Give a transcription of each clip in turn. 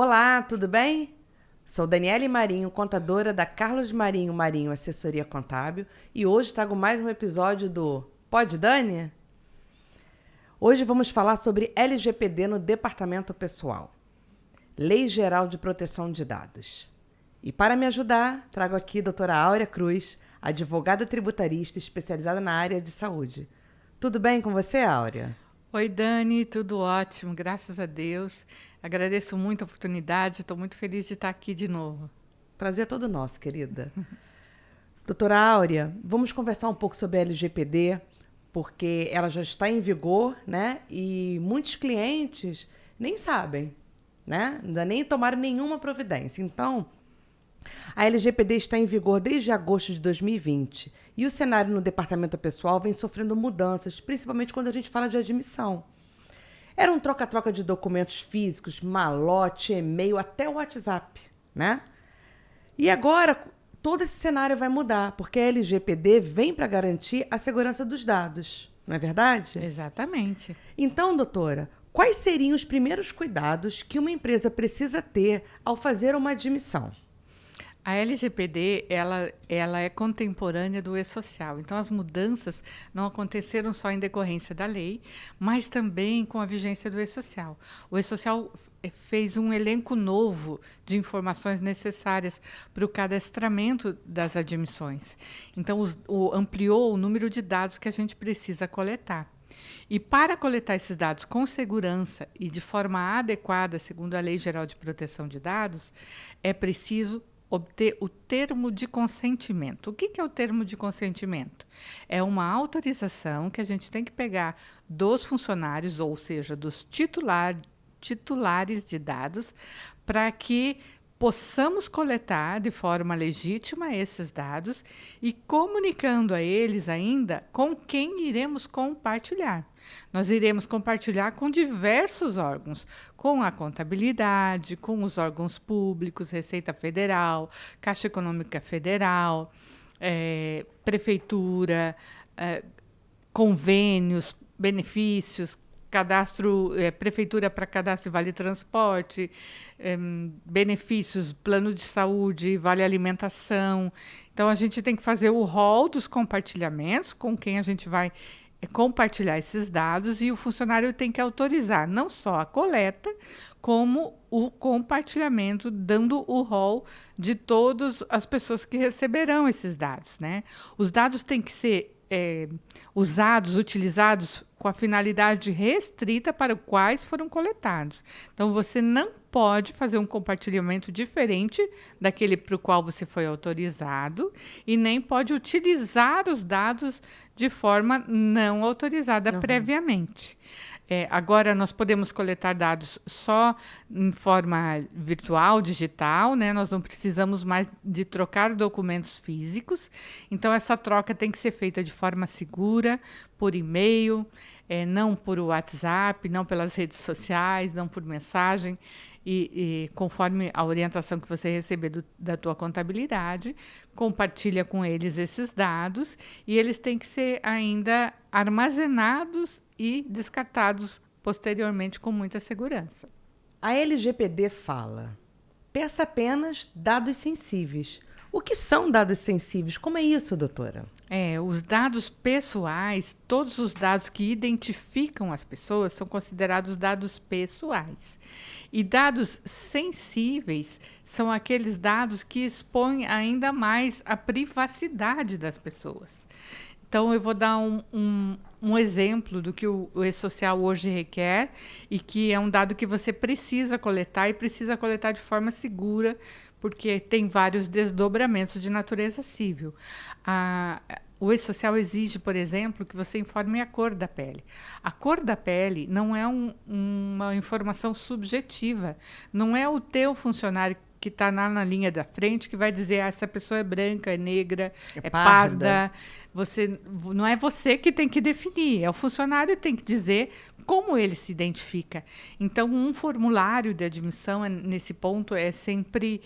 Olá, tudo bem? Sou Daniele Marinho, contadora da Carlos Marinho Marinho Assessoria Contábil, e hoje trago mais um episódio do Pode Dani? Hoje vamos falar sobre LGPD no Departamento Pessoal, Lei Geral de Proteção de Dados. E para me ajudar, trago aqui a doutora Áurea Cruz, advogada tributarista especializada na área de saúde. Tudo bem com você, Áurea? Oi, Dani, tudo ótimo, graças a Deus. Agradeço muito a oportunidade, estou muito feliz de estar aqui de novo. Prazer todo nosso, querida. Doutora Áurea, vamos conversar um pouco sobre a LGPD, porque ela já está em vigor, né? E muitos clientes nem sabem, né? Ainda nem tomaram nenhuma providência. Então, a LGPD está em vigor desde agosto de 2020 e o cenário no departamento pessoal vem sofrendo mudanças, principalmente quando a gente fala de admissão. Era um troca-troca de documentos físicos, malote, e-mail, até o WhatsApp, né? E agora todo esse cenário vai mudar, porque a LGPD vem para garantir a segurança dos dados, não é verdade? Exatamente. Então, doutora, quais seriam os primeiros cuidados que uma empresa precisa ter ao fazer uma admissão? A LGPD, ela é contemporânea do E-Social. Então, as mudanças não aconteceram só em decorrência da lei, mas também com a vigência do E-Social. O E-Social fez um elenco novo de informações necessárias para o cadastramento das admissões. Então, ampliou o número de dados que a gente precisa coletar. E para coletar esses dados com segurança e de forma adequada, segundo a Lei Geral de Proteção de Dados, é preciso obter o termo de consentimento. O que é o termo de consentimento? É uma autorização que a gente tem que pegar dos funcionários, ou seja, dos titulares de dados, para que possamos coletar de forma legítima esses dados e comunicando a eles ainda com quem iremos compartilhar. Nós iremos compartilhar com diversos órgãos, com a contabilidade, com os órgãos públicos, Receita Federal, Caixa Econômica Federal, Prefeitura, convênios, benefícios, cadastro, prefeitura para cadastro Vale Transporte, benefícios, plano de saúde, Vale Alimentação. Então, a gente tem que fazer o rol dos compartilhamentos com quem a gente vai compartilhar esses dados e o funcionário tem que autorizar não só a coleta, como o compartilhamento, dando o rol de todas as pessoas que receberão esses dados, né? Os dados têm que ser utilizados com a finalidade restrita para os quais foram coletados. Então, você não pode fazer um compartilhamento diferente daquele para o qual você foi autorizado e nem pode utilizar os dados de forma não autorizada previamente. Agora, nós podemos coletar dados só em forma virtual, digital, né? Nós não precisamos mais de trocar documentos físicos. Então, essa troca tem que ser feita de forma segura, por e-mail, não por WhatsApp, não pelas redes sociais, não por mensagem. E conforme a orientação que você receber da tua contabilidade, compartilha com eles esses dados e eles têm que ser ainda armazenados e descartados posteriormente com muita segurança. A LGPD fala: peça apenas dados sensíveis. O que são dados sensíveis? Como é isso, doutora? Os dados pessoais, todos os dados que identificam as pessoas são considerados dados pessoais. E dados sensíveis são aqueles dados que expõem ainda mais a privacidade das pessoas. Então, eu vou dar um exemplo do que o E-Social hoje requer e que é um dado que você precisa coletar e precisa coletar de forma segura, porque tem vários desdobramentos de natureza civil. O E-Social exige, por exemplo, que você informe a cor da pele. A cor da pele não é uma informação subjetiva, não é o teu funcionário que está lá na linha da frente que vai dizer essa pessoa é branca, é negra, é parda. Não é você que tem que definir, é o funcionário que tem que dizer como ele se identifica. Então, um formulário de admissão, nesse ponto, é sempre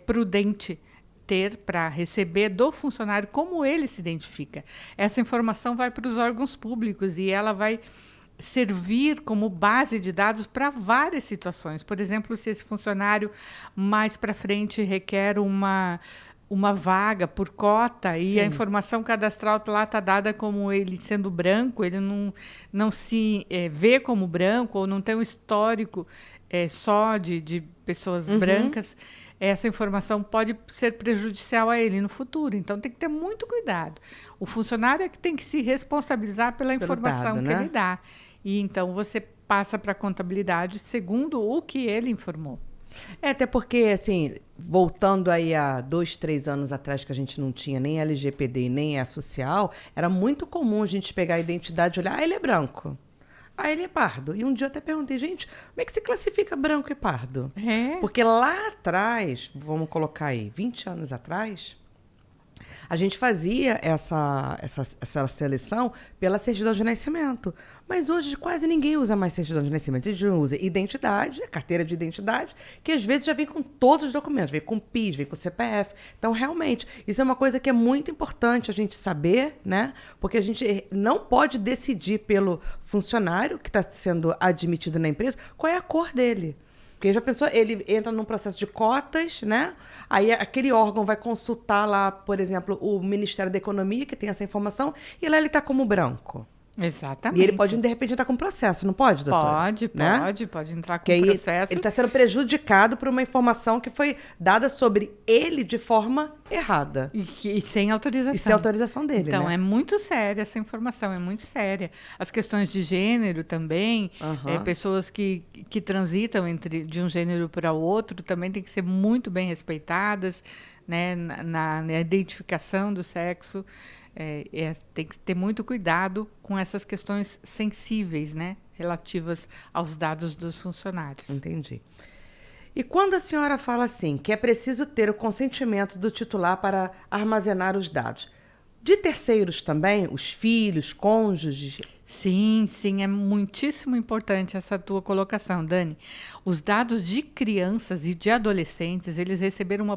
prudente ter para receber do funcionário como ele se identifica. Essa informação vai para os órgãos públicos e ela vai servir como base de dados para várias situações. Por exemplo, se esse funcionário mais para frente requer uma vaga por cota e Sim. a informação cadastral lá está dada como ele sendo branco, ele não se vê como branco ou não tem um histórico só de pessoas brancas, essa informação pode ser prejudicial a ele no futuro. Então, tem que ter muito cuidado. O funcionário é que tem que se responsabilizar pela informação dado, que né? ele dá. E então você passa para a contabilidade segundo o que ele informou. Até porque, assim, voltando aí a 2, 3 anos atrás, que a gente não tinha nem LGPD nem E-Social, era muito comum a gente pegar a identidade e olhar, ele é branco, ele é pardo. E um dia eu até perguntei, gente, como é que se classifica branco e pardo? Porque lá atrás, vamos colocar aí, 20 anos atrás, a gente fazia essa seleção pela certidão de nascimento. Mas hoje quase ninguém usa mais certidão de nascimento. A gente usa identidade, carteira de identidade, que às vezes já vem com todos os documentos, vem com PIS, vem com CPF. Então, realmente, isso é uma coisa que é muito importante a gente saber, né? Porque a gente não pode decidir pelo funcionário que está sendo admitido na empresa qual é a cor dele. Porque já pensou, ele entra num processo de cotas, né? Aí aquele órgão vai consultar lá, por exemplo, o Ministério da Economia, que tem essa informação, e lá ele está como branco. Exatamente. E ele pode, de repente, entrar com processo, não pode, doutora? Pode entrar com que aí processo. Ele está sendo prejudicado por uma informação que foi dada sobre ele de forma errada. E sem autorização. E sem autorização dele, então, né? é muito séria essa informação, é muito séria. As questões de gênero também, pessoas que transitam de um gênero para o outro também têm que ser muito bem respeitadas, né, na identificação do sexo. Tem que ter muito cuidado com essas questões sensíveis, né, relativas aos dados dos funcionários. Entendi. E quando a senhora fala assim, que é preciso ter o consentimento do titular para armazenar os dados, de terceiros também, os filhos, cônjuges? Sim, é muitíssimo importante essa tua colocação, Dani. Os dados de crianças e de adolescentes, eles receberam uma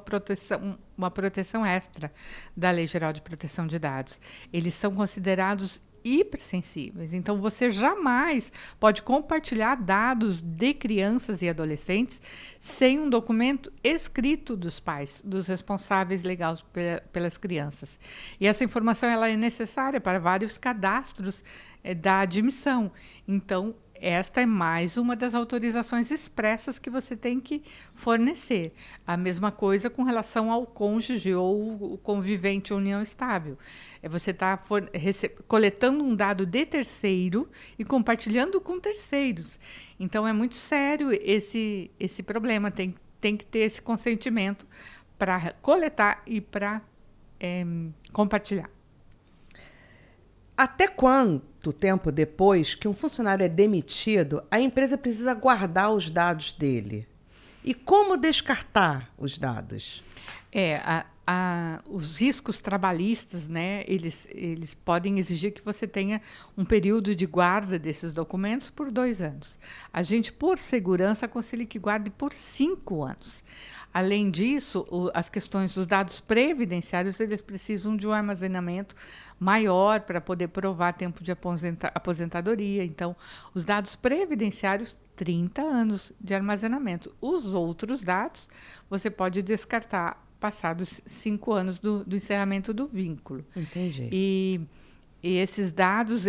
proteção extra da Lei Geral de Proteção de Dados. Eles são considerados hipersensíveis. Então, você jamais pode compartilhar dados de crianças e adolescentes sem um documento escrito dos pais, dos responsáveis legais pelas crianças. E essa informação ela é necessária para vários cadastros da admissão. Então, esta é mais uma das autorizações expressas que você tem que fornecer. A mesma coisa com relação ao cônjuge ou o convivente união estável. Você está coletando um dado de terceiro e compartilhando com terceiros. Então, é muito sério esse problema. Tem que ter esse consentimento para coletar e para compartilhar. Até quanto tempo depois que um funcionário é demitido, a empresa precisa guardar os dados dele? E como descartar os dados? Os riscos trabalhistas, né, eles podem exigir que você tenha um período de guarda desses documentos por 2 anos. A gente, por segurança, aconselha que guarde por 5 anos. Além disso, as questões dos dados previdenciários, eles precisam de um armazenamento maior para poder provar tempo de aposentadoria. Então, os dados previdenciários, 30 anos de armazenamento. Os outros dados, você pode descartar passados 5 anos do encerramento do vínculo. Entendi. E esses dados,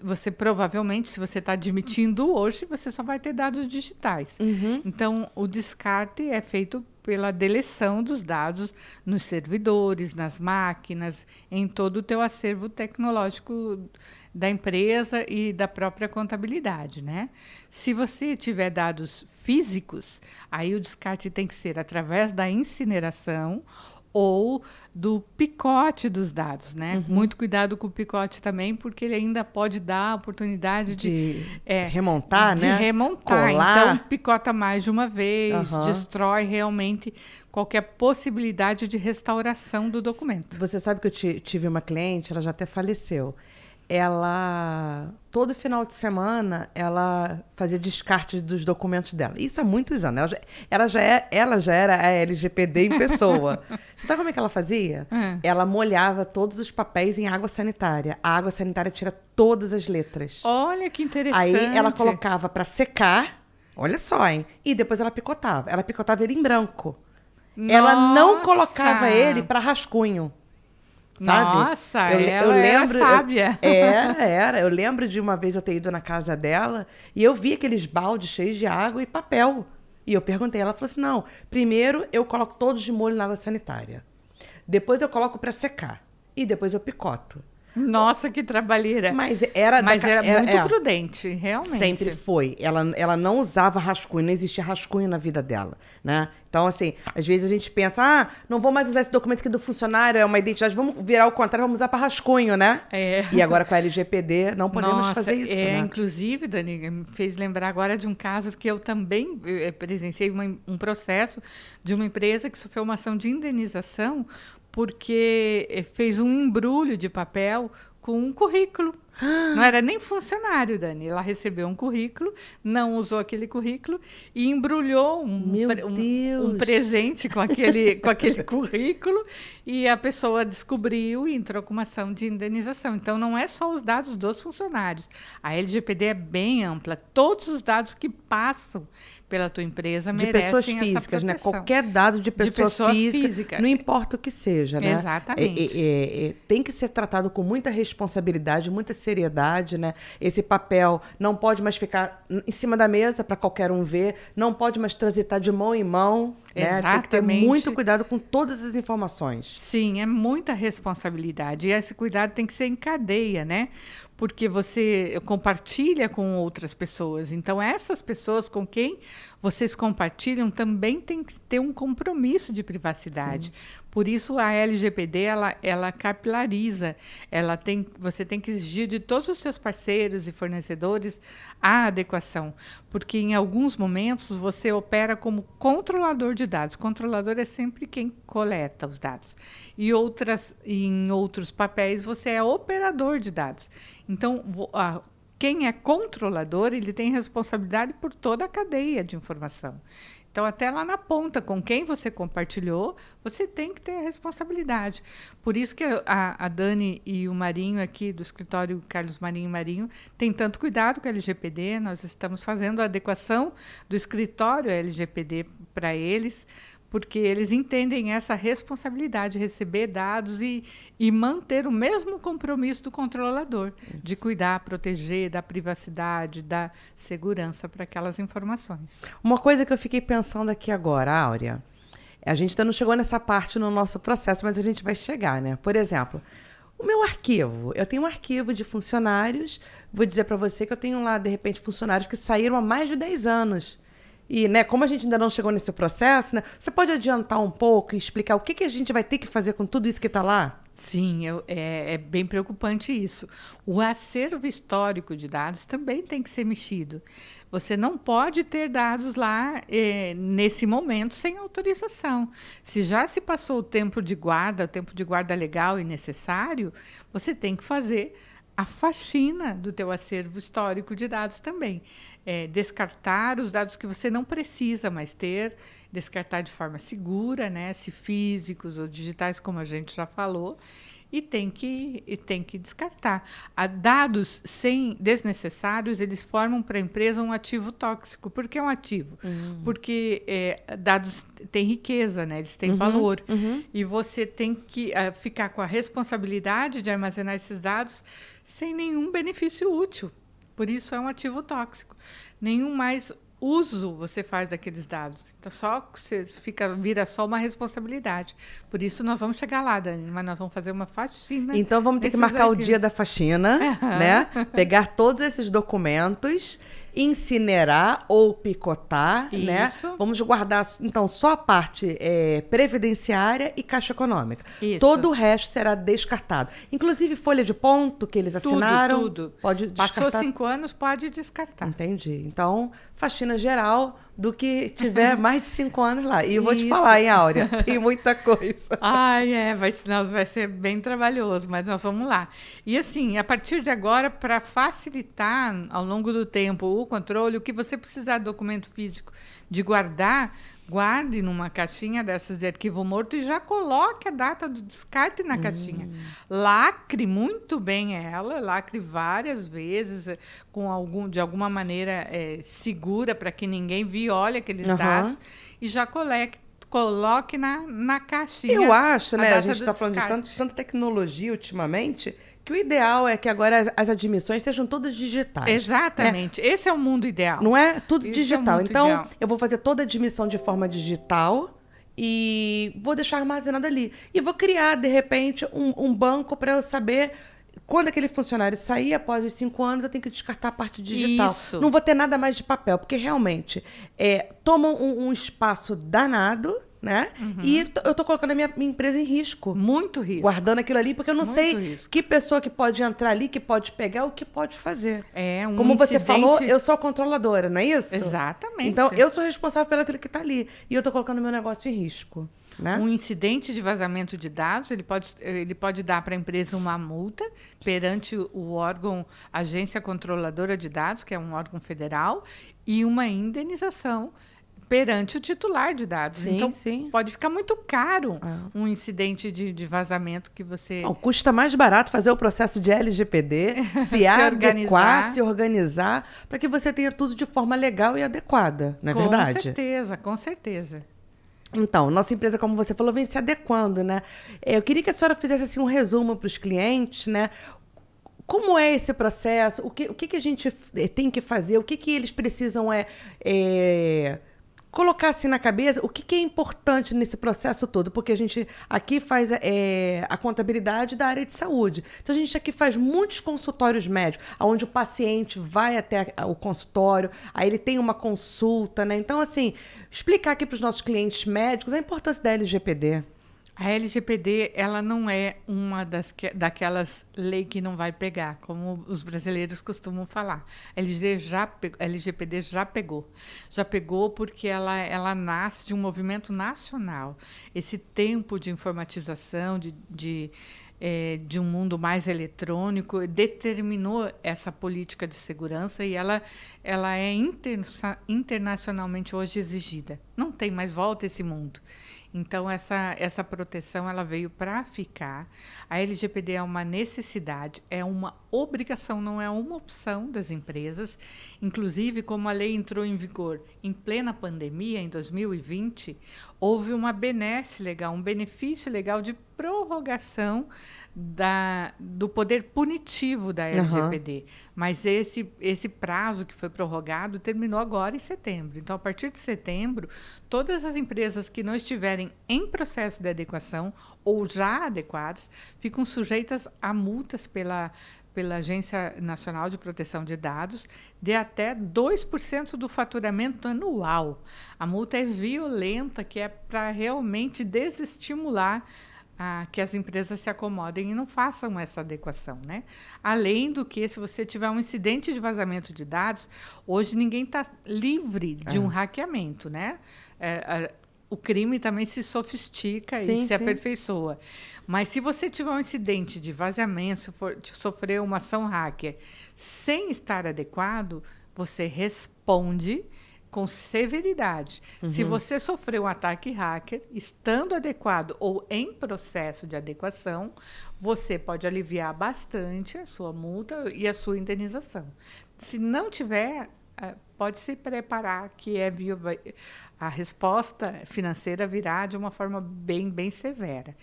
você provavelmente, se você está admitindo hoje, você só vai ter dados digitais. Então, o descarte é feito pela deleção dos dados nos servidores, nas máquinas, em todo o teu acervo tecnológico da empresa e da própria contabilidade, né? Se você tiver dados físicos, aí o descarte tem que ser através da incineração ou do picote dos dados, né? Muito cuidado com o picote também, porque ele ainda pode dar a oportunidade de remontar, né? De remontar. Colar. Então, picota mais de uma vez, destrói realmente qualquer possibilidade de restauração do documento. Você sabe que eu tive uma cliente, ela já até faleceu. ela, todo final de semana, ela fazia descarte dos documentos dela. Isso há muitos anos. Ela já era a LGPD em pessoa. Você sabe como é que ela fazia? Ela molhava todos os papéis em água sanitária. A água sanitária tira todas as letras. Olha que interessante. Aí ela colocava para secar, olha só, hein? E depois ela picotava. Ela picotava ele em branco. Nossa. Ela não colocava ele para rascunho. Sabe? Nossa, eu lembro, era sábia. Era. Eu lembro de uma vez eu ter ido na casa dela e eu vi aqueles baldes cheios de água e papel. E eu perguntei, ela falou assim, não, primeiro eu coloco todos de molho na água sanitária. Depois eu coloco para secar. E depois eu picoto. Nossa, que trabalheira. Mas era muito prudente, realmente. Sempre foi. Ela não usava rascunho, não existia rascunho na vida dela, né? Então, assim, às vezes a gente pensa, não vou mais usar esse documento aqui do funcionário, é uma identidade, vamos virar o contrário, vamos usar para rascunho, né? E agora com a LGPD não podemos fazer isso, né? Inclusive, Dani, me fez lembrar agora de um caso que eu também presenciei um processo de uma empresa que sofreu uma ação de indenização porque fez um embrulho de papel com um currículo. Não era nem funcionário, Dani. Ela recebeu um currículo, não usou aquele currículo e embrulhou um presente com aquele currículo e a pessoa descobriu e entrou com uma ação de indenização. Então, não é só os dados dos funcionários. A LGPD é bem ampla. Todos os dados que passam pela tua empresa merecem essa proteção. De pessoas físicas, né? Qualquer dado de pessoa física, não importa o que seja, né? Exatamente. Tem que ser tratado com muita responsabilidade, muita seriedade, né? Esse papel não pode mais ficar em cima da mesa para qualquer um ver, não pode mais transitar de mão em mão, né? Tem que ter muito cuidado com todas as informações. Sim, é muita responsabilidade. E esse cuidado tem que ser em cadeia, né? Porque você compartilha com outras pessoas. Então, essas pessoas com quem vocês compartilham também têm que ter um compromisso de privacidade. Sim. Por isso, a LGPD, ela capilariza. Você tem que exigir de todos os seus parceiros e fornecedores a adequação. Porque, em alguns momentos, você opera como controlador de dados. Controlador é sempre quem coleta os dados. E em outros papéis, você é operador de dados. Então, quem é controlador, ele tem responsabilidade por toda a cadeia de informação. Então, até lá na ponta, com quem você compartilhou, você tem que ter a responsabilidade. Por isso que a Dani e o Marinho aqui, do escritório Carlos Marinho e Marinho, têm tanto cuidado com a LGPD. Nós estamos fazendo a adequação do escritório LGPD para eles, porque eles entendem essa responsabilidade de receber dados e manter o mesmo compromisso do controlador, de cuidar, proteger, da privacidade, da segurança para aquelas informações. Uma coisa que eu fiquei pensando aqui agora, Áurea, a gente ainda não chegou nessa parte no nosso processo, mas a gente vai chegar, né? Por exemplo, o meu arquivo. Eu tenho um arquivo de funcionários, vou dizer para você que eu tenho lá, de repente, funcionários que saíram há mais de 10 anos. E, né, como a gente ainda não chegou nesse processo, né, você pode adiantar um pouco e explicar o que a gente vai ter que fazer com tudo isso que está lá? Sim, é bem preocupante isso. O acervo histórico de dados também tem que ser mexido. Você não pode ter dados lá nesse momento sem autorização. Se já se passou o tempo de guarda legal e necessário, você tem que fazer a faxina do teu acervo histórico de dados também. Descartar os dados que você não precisa mais ter, descartar de forma segura, né, se físicos ou digitais, como a gente já falou, e tem que descartar. Dados desnecessários, eles formam para a empresa um ativo tóxico. Por que é um ativo? Porque dados têm riqueza, né? Eles têm valor. E você tem que ficar com a responsabilidade de armazenar esses dados sem nenhum benefício útil. Por isso é um ativo tóxico. Nenhum mais uso você faz daqueles dados. Então, vira só uma responsabilidade. Por isso, nós vamos chegar lá, Dani, mas nós vamos fazer uma faxina. Então, vamos ter que marcar o dia da faxina, né? Pegar todos esses documentos, incinerar ou picotar, né? Vamos guardar, então, só a parte previdenciária e caixa econômica. Isso. Todo o resto será descartado. Inclusive, folha de ponto que eles assinaram. Tudo. Pode descartar. Passou 5 anos, pode descartar. Entendi. Então, faxina geral, do que tiver mais de 5 anos lá. E eu vou te Isso. falar, hein, Áurea? Tem muita coisa. Ai, vai ser bem trabalhoso, mas nós vamos lá. E assim, a partir de agora, para facilitar ao longo do tempo o controle, o que você precisar de documento físico de guardar, guarde numa caixinha dessas de arquivo morto e já coloque a data do descarte na caixinha. Lacre muito bem ela, lacre várias vezes, de alguma maneira segura para que ninguém viole aqueles dados e já coloque na caixinha. Eu acho, né? A gente está está falando de tanta tecnologia ultimamente, que o ideal é que agora as admissões sejam todas digitais. Exatamente. Né? Esse é o mundo ideal. Não é? Tudo digital. Então, ideal. Eu vou fazer toda a admissão de forma digital e vou deixar armazenado ali. E vou criar, de repente, um banco para eu saber quando aquele funcionário sair, após os 5 anos, eu tenho que descartar a parte digital. Isso. Não vou ter nada mais de papel, porque realmente toma um espaço danado, né? E eu tô colocando a minha empresa em risco. Muito risco. Guardando aquilo ali, porque eu não sei que pessoa que pode entrar ali, que pode pegar, o que pode fazer. Como você falou, eu sou a controladora, não é isso? Exatamente. Então, eu sou responsável pelo aquilo que está ali. E eu tô colocando meu negócio em risco. Né? Um incidente de vazamento de dados, ele pode dar para a empresa uma multa perante o órgão Agência Controladora de Dados, que é um órgão federal, e uma indenização perante o titular de dados. Sim, então, sim. pode ficar muito caro um incidente de vazamento que você... Não, custa mais barato fazer o processo de LGPD, se adequar, se organizar, para que você tenha tudo de forma legal e adequada, não é verdade? Com certeza, com certeza. Então, nossa empresa, como você falou, vem se adequando, né? Eu queria que a senhora fizesse assim, um resumo para os clientes, né? Como é esse processo? O que a gente tem que fazer? O que eles precisam colocar assim na cabeça? O que é importante nesse processo todo? Porque a gente aqui faz a contabilidade da área de saúde. Então, a gente aqui faz muitos consultórios médicos, onde o paciente vai até o consultório, aí ele tem uma consulta, né? Então, assim, explicar aqui para os nossos clientes médicos a importância da LGPD. A LGPD, ela não é uma daquelas leis que não vai pegar, como os brasileiros costumam falar. A LGPD já pegou. Já pegou porque ela nasce de um movimento nacional. Esse tempo de informatização, de um mundo mais eletrônico, determinou essa política de segurança e ela é internacionalmente hoje exigida. Não tem mais volta esse mundo. Então, essa proteção ela veio para ficar. A LGPD é uma necessidade, é uma obrigação, não é uma opção das empresas. Inclusive, como a lei entrou em vigor em plena pandemia, em 2020, houve uma benesse legal, um benefício legal de prorrogação do poder punitivo da LGPD. Mas esse prazo que foi prorrogado terminou agora em setembro. Então, a partir de setembro, todas as empresas que não estiverem em processo de adequação ou já adequadas ficam sujeitas a multas pela Agência Nacional de Proteção de Dados de até 2% do faturamento anual. A multa é violenta, que é para realmente desestimular que as empresas se acomodem e não façam essa adequação, né? Além do que, se você tiver um incidente de vazamento de dados, hoje ninguém está livre de um hackeamento, né? O crime também se sofistica e se aperfeiçoa. Mas se você tiver um incidente de vazamento, sofrer uma ação hacker sem estar adequado, você responde com severidade. Se você sofreu um ataque hacker, estando adequado ou em processo de adequação, você pode aliviar bastante a sua multa e a sua indenização. Se não tiver, pode se preparar que a resposta financeira virá de uma forma bem, bem severa.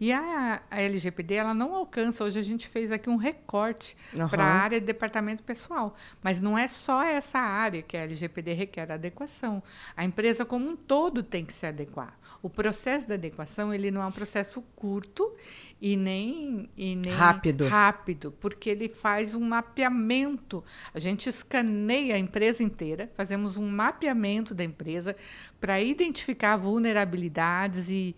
E a LGPD, ela não alcança, hoje a gente fez aqui um recorte para a área de departamento pessoal, mas não é só essa área que a LGPD requer adequação. A empresa como um todo tem que se adequar. O processo de adequação, ele não é um processo curto e nem rápido, porque ele faz um mapeamento. A gente escaneia a empresa inteira, fazemos um mapeamento da empresa para identificar vulnerabilidades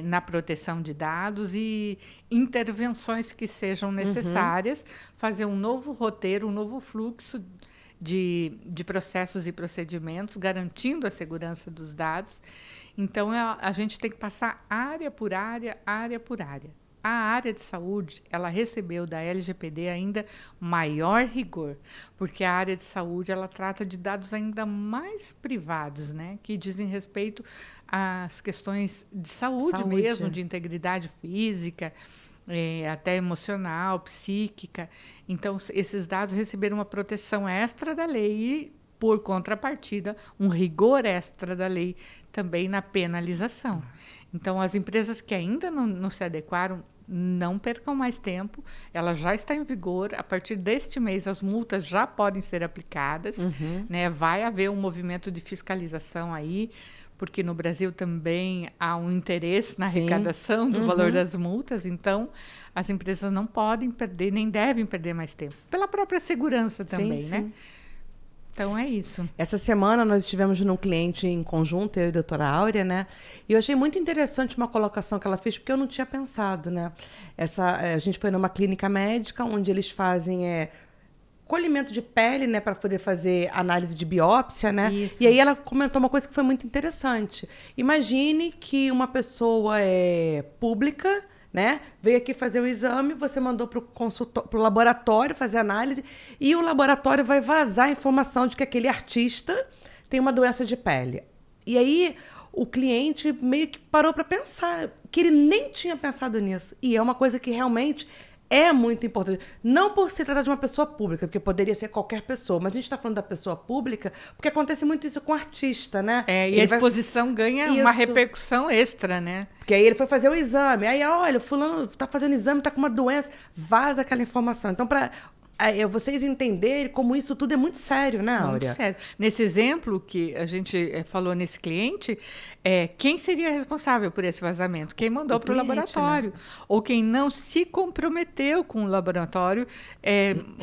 na proteção de dados e intervenções que sejam necessárias, fazer um novo roteiro, um novo fluxo de processos e procedimentos, garantindo a segurança dos dados. Então, a gente tem que passar área por área, área por área. A área de saúde, ela recebeu da LGPD ainda maior rigor, porque a área de saúde, ela trata de dados ainda mais privados, né, que dizem respeito às questões de saúde mesmo, de integridade física, até emocional, psíquica. Então, esses dados receberam uma proteção extra da lei e, por contrapartida, um rigor extra da lei também na penalização. Então, as empresas que ainda não se adequaram, não percam mais tempo, ela já está em vigor. A partir deste mês, as multas já podem ser aplicadas, né? Vai haver um movimento de fiscalização aí, porque no Brasil também há um interesse na arrecadação do valor das multas, então as empresas não podem perder, nem devem perder mais tempo, pela própria segurança também, né? Então, é isso. Essa semana nós estivemos num cliente em conjunto, eu e a doutora Áurea, né? E eu achei muito interessante uma colocação que ela fez, porque eu não tinha pensado, né? A gente foi numa clínica médica, onde eles fazem colhimento de pele, né? Para poder fazer análise de biópsia, né? Isso. E aí ela comentou uma coisa que foi muito interessante. Imagine que uma pessoa pública, né? Veio aqui fazer o exame, você mandou para o laboratório fazer análise e o laboratório vai vazar a informação de que aquele artista tem uma doença de pele. E aí o cliente meio que parou para pensar, que ele nem tinha pensado nisso. E é uma coisa que realmente é muito importante. Não por se tratar de uma pessoa pública, porque poderia ser qualquer pessoa, mas a gente está falando da pessoa pública, porque acontece muito isso com o artista, né? E a exposição ganha uma repercussão extra, né? Porque aí ele foi fazer o exame, aí, olha, o fulano está fazendo exame, está com uma doença, vaza aquela informação. Então, para vocês entenderem como isso tudo é muito sério, né, Áurea? Muito sério. Nesse exemplo que a gente falou nesse cliente, quem seria responsável por esse vazamento? Quem mandou para o laboratório. Né? Ou quem não se comprometeu com o laboratório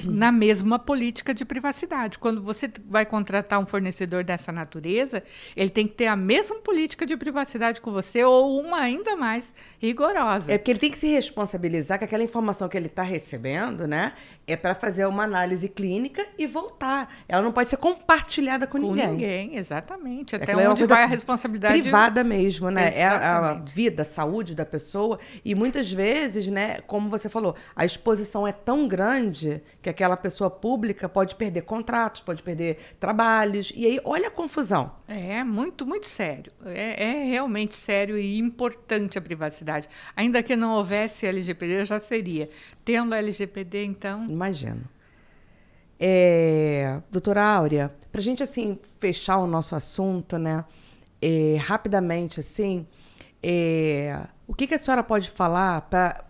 na mesma política de privacidade. Quando você vai contratar um fornecedor dessa natureza, ele tem que ter a mesma política de privacidade com você ou uma ainda mais rigorosa. É porque ele tem que se responsabilizar que aquela informação que ele está recebendo, né, é para fazer uma análise clínica e voltar. Ela não pode ser compartilhada com ninguém. Com ninguém, exatamente. Até onde vai a responsabilidade privada mesmo, né? Exatamente. É a vida, a saúde da pessoa. E muitas vezes, né, como você falou, a exposição é tão grande que aquela pessoa pública pode perder contratos, pode perder trabalhos. E aí, olha a confusão. É muito, muito sério. É realmente sério e importante a privacidade. Ainda que não houvesse LGPD, já seria. Tendo a LGPD, então... Imagino. Doutora Áurea, para a gente, assim, fechar o nosso assunto, né? Rapidamente, assim, o que a senhora pode falar para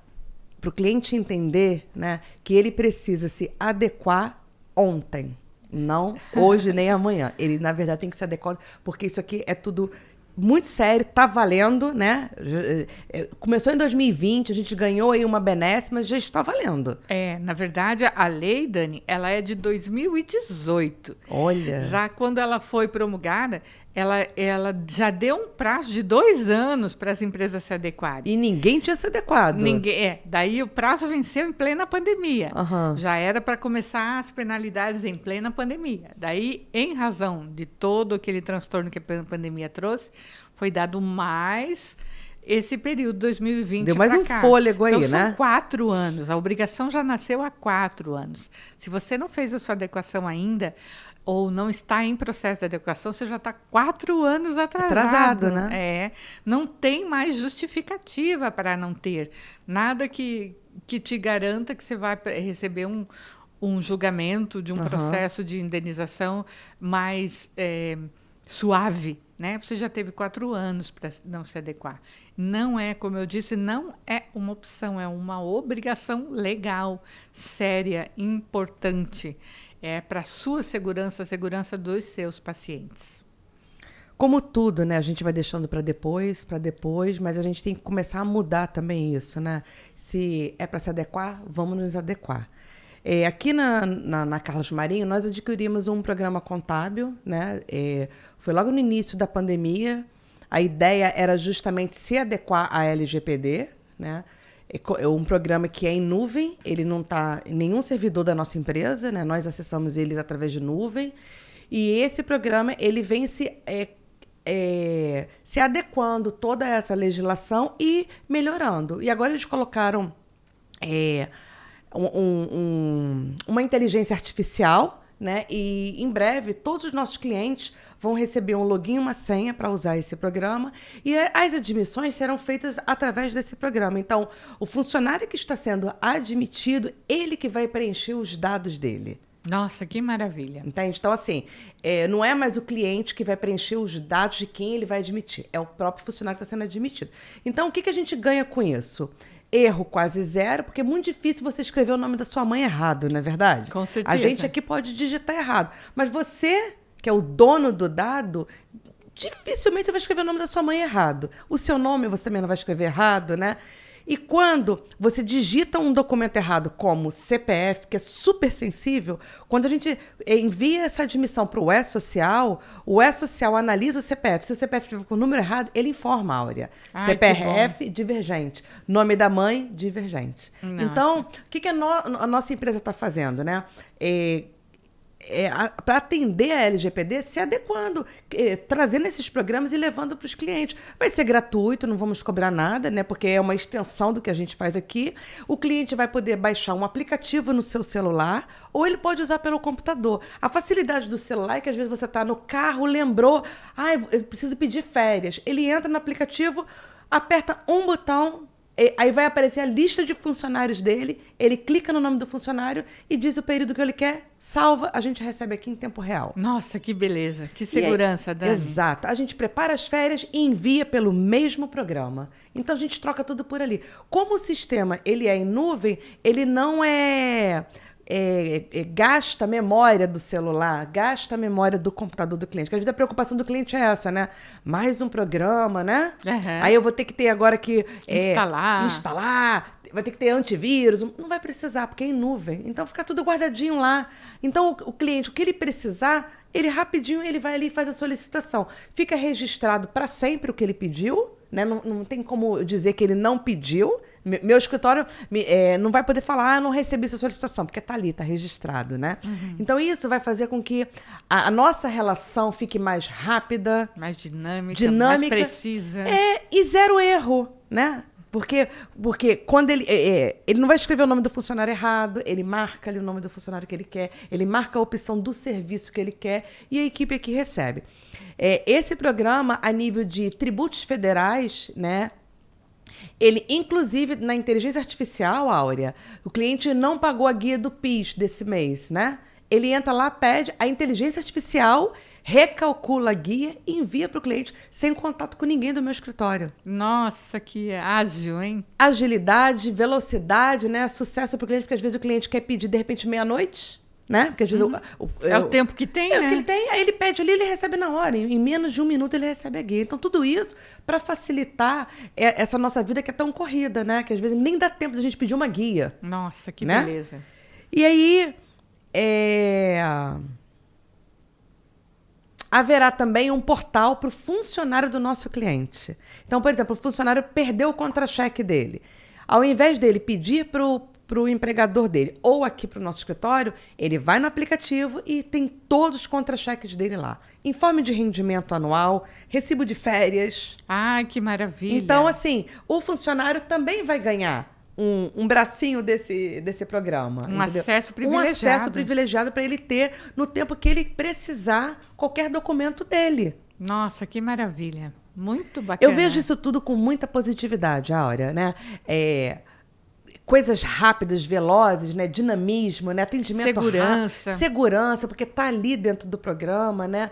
o cliente entender, né, que ele precisa se adequar ontem, não hoje nem amanhã. Ele, na verdade, tem que se adequar, porque isso aqui é tudo muito sério, tá valendo, né? Começou em 2020, a gente ganhou aí uma benesse, mas já está valendo. Na verdade, a lei, Dani, ela é de 2018. Olha. Já quando ela foi promulgada, ela já deu um prazo de 2 anos para as empresas se adequarem. E ninguém tinha se adequado. Ninguém. Daí o prazo venceu em plena pandemia. Uhum. Já era para começar as penalidades em plena pandemia. Daí, em razão de todo aquele transtorno que a pandemia trouxe, foi dado mais esse período 2020. Deu mais um fôlego aí, então, né? São 4 anos. A obrigação já nasceu há 4 anos. Se você não fez a sua adequação ainda, ou não está em processo de adequação, você já está 4 anos atrasado, né? Não tem mais justificativa para não ter. Nada que te garanta que você vai receber um julgamento de um processo de indenização mais suave, né? Você já teve 4 anos para não se adequar. Não é, como eu disse, não é uma opção, é uma obrigação legal, séria, importante. É para a sua segurança, a segurança dos seus pacientes. Como tudo, né? A gente vai deixando para depois, mas a gente tem que começar a mudar também isso, né? Se é para se adequar, vamos nos adequar. Aqui na Carlos Marinho, nós adquirimos um programa contábil, né? Foi logo no início da pandemia. A ideia era justamente se adequar à LGPD, né? é um programa que é em nuvem, ele não está em nenhum servidor da nossa empresa, né? Nós acessamos eles através de nuvem. E esse programa, ele vem se adequando toda essa legislação e melhorando. E agora eles colocaram uma inteligência artificial, né? E em breve todos os nossos clientes vão receber um login e uma senha para usar esse programa, e as admissões serão feitas através desse programa. Então, o funcionário que está sendo admitido, ele que vai preencher os dados dele. Nossa, que maravilha. Entende? Então, assim, não é mais o cliente que vai preencher os dados de quem ele vai admitir, é o próprio funcionário que está sendo admitido. Então, o que a gente ganha com isso? Erro quase zero, porque é muito difícil você escrever o nome da sua mãe errado, não é verdade? Com certeza. A gente aqui pode digitar errado, mas você, que é o dono do dado, dificilmente você vai escrever o nome da sua mãe errado. O seu nome você também não vai escrever errado, né? E quando você digita um documento errado, como CPF, que é super sensível, quando a gente envia essa admissão para o E-Social, o E-Social analisa o CPF. Se o CPF estiver com o número errado, ele informa a Áurea. CPF, divergente. Nome da mãe, divergente. Nossa. Então, o que a nossa empresa está fazendo, né? Para atender a LGPD, se adequando, trazendo esses programas e levando para os clientes. Vai ser gratuito, não vamos cobrar nada, né? Porque é uma extensão do que a gente faz aqui. O cliente vai poder baixar um aplicativo no seu celular ou ele pode usar pelo computador. A facilidade do celular é que às vezes você está no carro, lembrou, eu preciso pedir férias. Ele entra no aplicativo, aperta um botão, aí vai aparecer a lista de funcionários dele, ele clica no nome do funcionário e diz o período que ele quer, salva, a gente recebe aqui em tempo real. Nossa, que beleza, que segurança, Dani. Exato. A gente prepara as férias e envia pelo mesmo programa. Então, a gente troca tudo por ali. Como o sistema ele é em nuvem, ele não gasta a memória do celular, gasta a memória do computador do cliente. Porque às vezes a preocupação do cliente é essa, né? Mais um programa, né? Uhum. Aí eu vou ter que ter agora que instalar, vai ter que ter antivírus. Não vai precisar, porque é em nuvem. Então fica tudo guardadinho lá. Então o cliente, o que ele precisar, ele rapidinho ele vai ali e faz a solicitação. Fica registrado para sempre o que ele pediu, né? Não tem como dizer que ele não pediu. Meu escritório não vai poder falar, não recebi sua solicitação, porque está ali, está registrado, né? Uhum. Então, isso vai fazer com que a nossa relação fique mais rápida, mais dinâmica, mais precisa. E zero erro, né? Porque quando ele não vai escrever o nome do funcionário errado, ele marca ali o nome do funcionário que ele quer, ele marca a opção do serviço que ele quer e a equipe aqui recebe. Esse programa, a nível de tributos federais, né? Ele, inclusive, na inteligência artificial, Áurea, o cliente não pagou a guia do PIS desse mês, né? Ele entra lá, pede, a inteligência artificial recalcula a guia e envia para o cliente sem contato com ninguém do meu escritório. Nossa, que ágil, hein? Agilidade, velocidade, né? Sucesso para o cliente, porque às vezes o cliente quer pedir, de repente, meia-noite, né? Porque às vezes é o tempo que tem, né? É o que ele tem, aí ele pede ali, ele recebe na hora. Em menos de 1 minuto ele recebe a guia. Então, tudo isso para facilitar essa nossa vida que é tão corrida, né? Que às vezes nem dá tempo de a gente pedir uma guia. Nossa, que né? beleza. E aí, haverá também um portal para o funcionário do nosso cliente. Então, por exemplo, o funcionário perdeu o contra-cheque dele. Ao invés dele pedir para o empregador dele ou aqui para o nosso escritório, ele vai no aplicativo e tem todos os contra-cheques dele lá. Informe de rendimento anual, recibo de férias. Ai, que maravilha. Então, assim, o funcionário também vai ganhar um bracinho desse programa. Um acesso privilegiado. Um acesso privilegiado para ele ter no tempo que ele precisar qualquer documento dele. Nossa, que maravilha. Muito bacana. Eu vejo isso tudo com muita positividade, Áurea, né? Coisas rápidas, velozes, né? Dinamismo, né? Atendimento segurança. Rápido, segurança, porque está ali dentro do programa, né?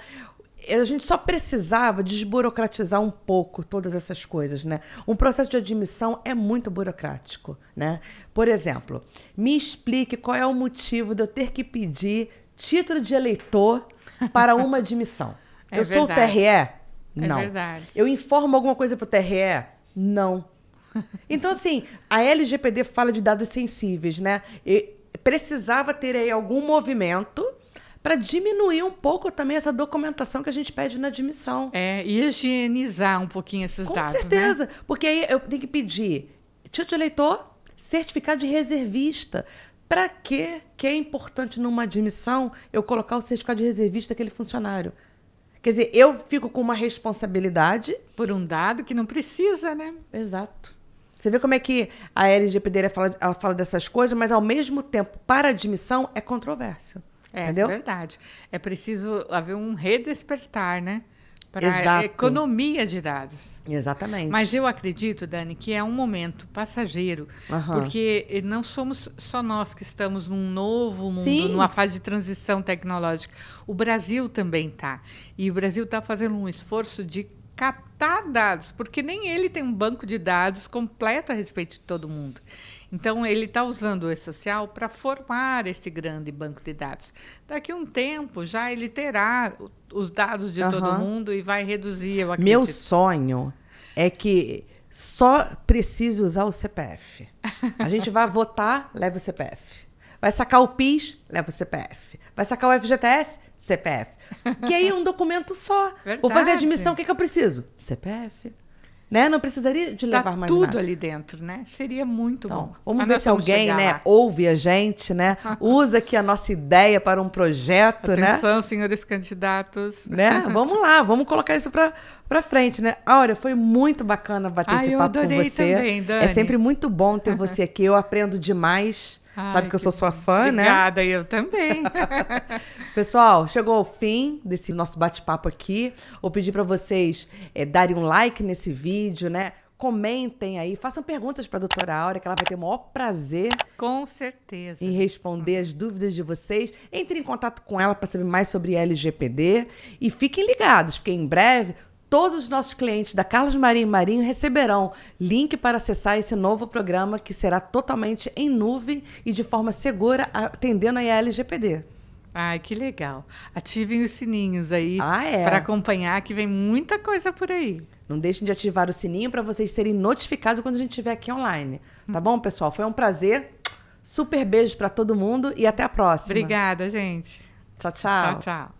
A gente só precisava desburocratizar um pouco todas essas coisas, né? Um processo de admissão é muito burocrático, né? Por exemplo, me explique qual é o motivo de eu ter que pedir título de eleitor para uma admissão. Eu sou o TRE? Não. É verdade. Eu informo alguma coisa para o TRE? Não. Então, assim, a LGPD fala de dados sensíveis, né? E precisava ter aí algum movimento para diminuir um pouco também essa documentação que a gente pede na admissão. E higienizar um pouquinho esses dados, Com certeza. né? Porque aí eu tenho que pedir título de eleitor, certificado de reservista. Para que é importante numa admissão eu colocar o certificado de reservista daquele funcionário? Quer dizer, eu fico com uma responsabilidade. Por um dado que não precisa, né? Exato. Você vê como é que a LGPD ela fala dessas coisas, mas ao mesmo tempo, para admissão, é controverso. Entendeu? É verdade. É preciso haver um redespertar, né? Para Exato. a economia de dados. Exatamente. Mas eu acredito, Dani, que é um momento passageiro, porque não somos só nós que estamos num novo mundo, Sim. numa fase de transição tecnológica. O Brasil também está. E o Brasil está fazendo um esforço de captar dados, porque nem ele tem um banco de dados completo a respeito de todo mundo. Então, ele está usando o E-Social para formar este grande banco de dados. Daqui a um tempo, já ele terá os dados de todo mundo e vai reduzir, eu acredito. Meu sonho é que só precise usar o CPF. A gente vai votar, leva o CPF. Vai sacar o PIS, leva o CPF. Vai sacar o FGTS, CPF. Que aí é um documento só. Verdade. Vou fazer admissão, o que eu preciso? CPF. Né? Não precisaria de levar mais tudo nada. Ali dentro, né? Seria muito bom. Vamos ver se alguém, né, ouve a gente, né? Usa aqui a nossa ideia para um projeto, Atenção, né? senhores candidatos. Né? Vamos lá, vamos colocar isso para frente, né? Áurea, foi muito bacana bater esse papo com você. Também, Dani. É sempre muito bom ter você aqui. Eu aprendo demais. Sabe que eu sou sua fã, né? Obrigada, eu também. Pessoal, chegou ao fim desse nosso bate-papo aqui. Vou pedir para vocês darem um like nesse vídeo, né? Comentem aí, façam perguntas para a doutora Áurea, que ela vai ter o maior prazer. Com certeza. Em responder as dúvidas de vocês. Entre em contato com ela para saber mais sobre LGPD. E fiquem ligados, porque em breve todos os nossos clientes da Carlos Marinho receberão link para acessar esse novo programa que será totalmente em nuvem e de forma segura, atendendo a LGPD. Ai, que legal. Ativem os sininhos aí É. para acompanhar, que vem muita coisa por aí. Não deixem de ativar o sininho para vocês serem notificados quando a gente estiver aqui online. Tá bom, pessoal? Foi um prazer. Super beijo para todo mundo e até a próxima. Obrigada, gente. Tchau, tchau. Tchau, tchau.